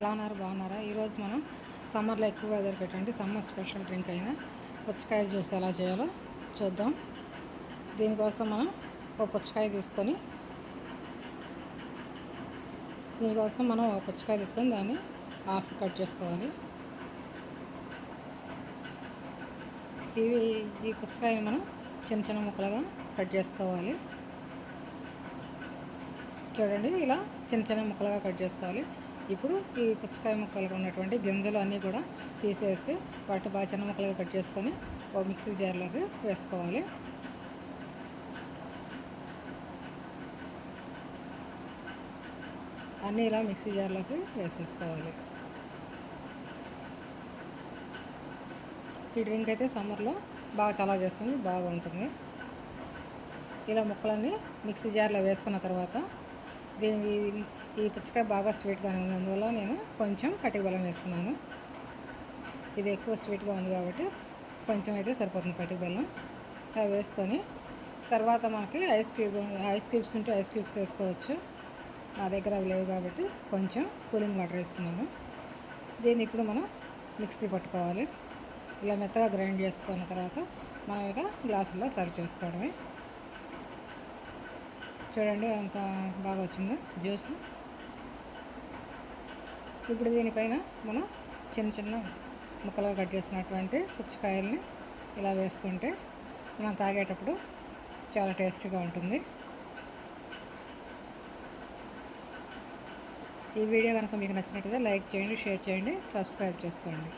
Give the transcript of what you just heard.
ఎలా ఉన్నారు? బాగున్నారా? ఈరోజు మనం సమ్మర్లో ఎక్కువగా దొరికేటువంటి సమ్మర్ స్పెషల్ డ్రింక్ అయిన పుచ్చకాయ జ్యూస్ ఎలా చేయాలో చూద్దాం. దీనికోసం మనం ఒక పుచ్చకాయ తీసుకొని దాన్ని హాఫ్ కట్ చేసుకోవాలి. ఈ పుచ్చకాయని మనం చిన్న చిన్న ముక్కలుగా కట్ చేసుకోవాలి. చూడండి, ఇలా చిన్న చిన్న ముక్కలుగా కట్ చేసుకోవాలి. ఇప్పుడు ఈ పుచ్చకాయ ముక్కలు ఉన్నటువంటి గింజలు అన్నీ కూడా తీసేసి వాటి బాగా చిన్న ముక్కలుగా కట్ చేసుకొని ఒక మిక్సీ జార్లోకి వేసుకోవాలి. అన్నీ ఇలా మిక్సీ జార్లోకి వేసేసుకోవాలి. ఈ డ్రింక్ అయితే సమ్మర్లో బాగా చాలా చేస్తుంది, బాగుంటుంది. ఇలా ముక్కలన్నీ మిక్సీ జార్లో వేసుకున్న తర్వాత ఈ పుచ్చకాయ బాగా స్వీట్గానే ఉంది, అందువల్ల నేను కొంచెం పటిక బెల్లం వేసుకున్నాను. ఇది ఎక్కువ స్వీట్గా ఉంది కాబట్టి కొంచెం అయితే సరిపోతుంది పటిక బెల్లం. అవి వేసుకొని తర్వాత మనకి ఐస్ క్యూబ్స్ ఉంటే ఐస్ క్యూబ్స్ వేసుకోవచ్చు. నా దగ్గర అవి లేవు కాబట్టి కొంచెం కూలింగ్ వాటర్ వేసుకున్నాను. దీన్ని ఇప్పుడు మనం మిక్సీ పట్టుకోవాలి. ఇలా మెత్తగా గ్రైండ్ చేసుకున్న తర్వాత మనం ఇక గ్లాసుల్లో సర్వ్ చేసుకోవడమే. చూడండి ఎంత బాగా వచ్చిందో జ్యూస్. ఇప్పుడు దీనిపైన మనం చిన్న చిన్న ముక్కలుగా కట్ చేసినటువంటి పుచ్చకాయల్ని ఇలా వేసుకుంటే మనం తాగేటప్పుడు చాలా టేస్టీగా ఉంటుంది. ఈ వీడియో కనుక మీకు నచ్చినట్లయితే లైక్ చేయండి, షేర్ చేయండి, సబ్స్క్రైబ్ చేసుకోండి.